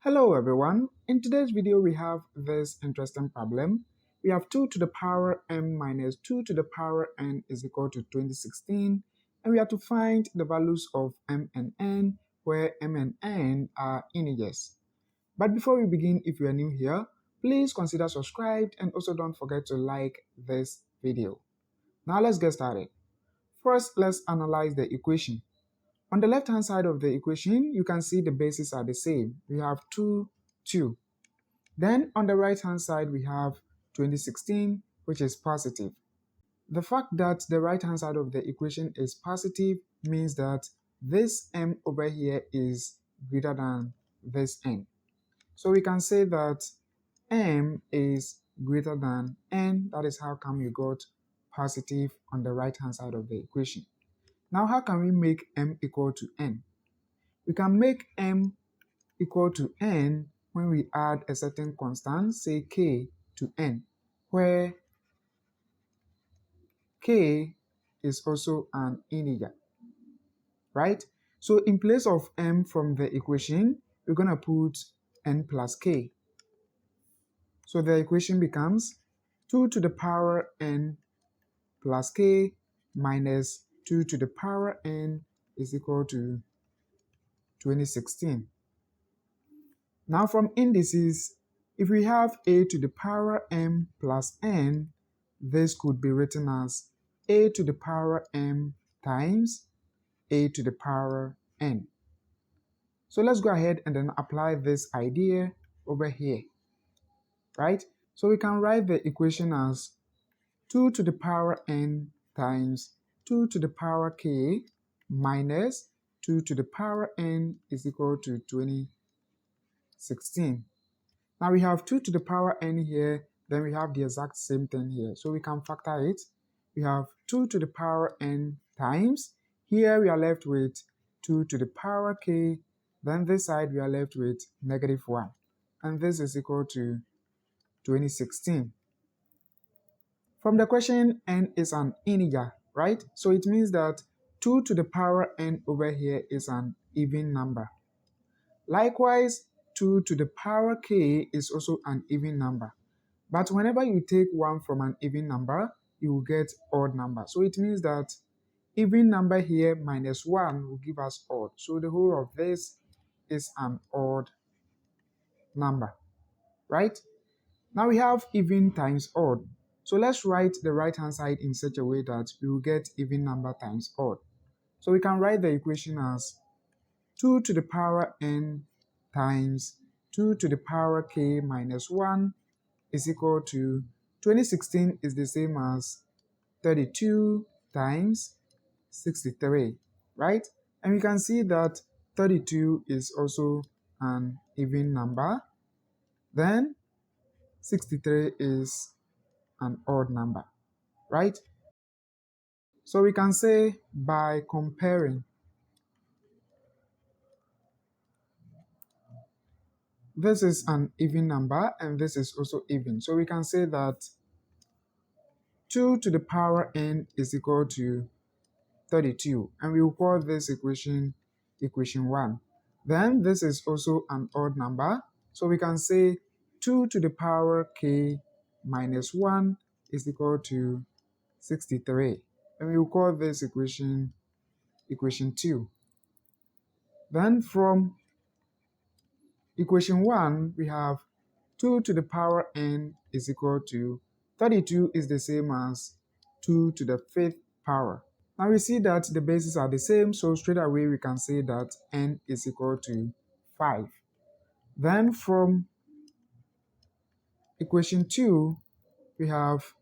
Hello everyone, in today's video we have this interesting problem. We have 2 to the power m minus 2 to the power n is equal to 2016, and we have to find the values of m and n where m and n are integers. But before we begin, if you are new here, please consider subscribed and also don't forget to like this video. Now let's get started. First, let's analyze the equation. On the left-hand side of the equation, you can see the bases are the same. We have 2, 2. Then on the right-hand side, we have 2016, which is positive. The fact that the right-hand side of the equation is positive means that this m over here is greater than this n. So we can say that m is greater than n. That is how come you got positive on the right-hand side of the equation. Now, how can we make m equal to n? We can make m equal to n when we add a certain constant, say k, to n, where k is also an integer, right? So in place of m from the equation, we're going to put n plus k. So the equation becomes 2 to the power n plus k minus 2 to the power n is equal to 2016. Now from indices, if we have a to the power m plus n, this could be written as a to the power m times a to the power n. So let's go ahead and then apply this idea over here, right? So we can write the equation as 2 to the power n times 2 to the power k minus 2 to the power n is equal to 2016. Now we have 2 to the power n here, then we have the exact same thing here. So we can factor it. We have 2 to the power n times, here we are left with 2 to the power k, then this side we are left with -1. And this is equal to 2016. From the question, n is an integer, right? So it means that 2 to the power n over here is an even number. Likewise, 2 to the power k is also an even number. But whenever you take 1 from an even number, you will get odd number. So it means that even number here minus 1 will give us odd. So the whole of this is an odd number, right? Now we have even times odd. So let's write the right-hand side in such a way that we will get even number times odd. So we can write the equation as 2 to the power n times 2 to the power k minus 1 is equal to 2016 is the same as 32 times 63, right? And we can see that 32 is also an even number. Then 63 is an odd number, right? So we can say by comparing, this is an even number and this is also even. So we can say that 2 to the power n is equal to 32, and we will call this equation 1. Then this is also an odd number, so we can say 2 to the power k minus 1 is equal to 63, and we will call this equation 2. Then from equation 1, we have 2 to the power n is equal to 32 is the same as 2 to the 5th power. Now we see that the bases are the same, so straight away we can say that n is equal to 5. Then from equation 2, we have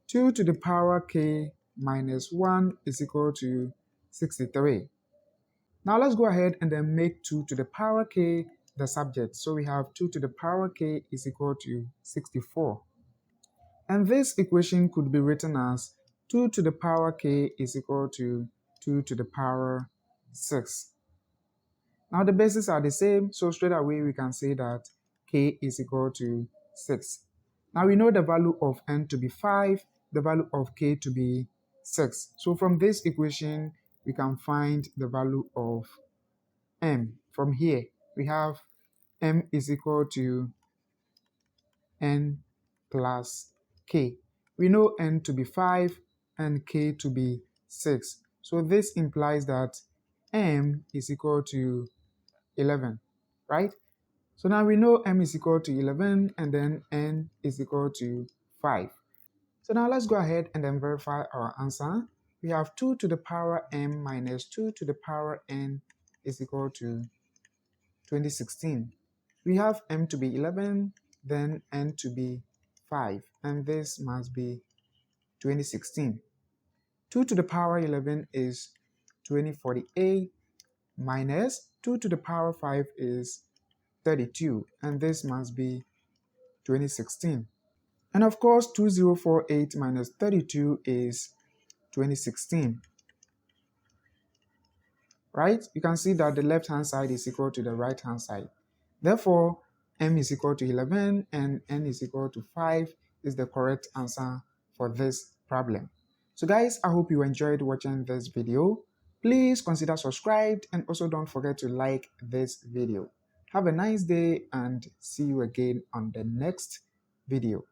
2 to the power k minus 1 is equal to 63. Now let's go ahead and then make 2 to the power k the subject. So we have 2 to the power k is equal to 64. And this equation could be written as 2 to the power k is equal to 2 to the power 6. Now the bases are the same, so straight away we can say that k is equal to 6. Now we know the value of n to be 5, the value of k to be 6. So from this equation, we can find the value of m. From here, we have m is equal to n plus k. We know n to be 5 and k to be 6. So this implies that m is equal to 11, right? So now we know m is equal to 11 and then n is equal to 5. So now let's go ahead and then verify our answer. We have 2 to the power m minus 2 to the power n is equal to 2016. We have m to be 11, then n to be 5, and this must be 2016. 2 to the power 11 is 2048 minus 2 to the power 5 is 32, and this must be 2016. And of course, 2048 minus 32 is 2016. Right? You can see that the left hand side is equal to the right hand side. Therefore, m is equal to 11 and n is equal to 5 is the correct answer for this problem. So guys, I hope you enjoyed watching this video. Please consider subscribed and also don't forget to like this video. Have a nice day and see you again on the next video.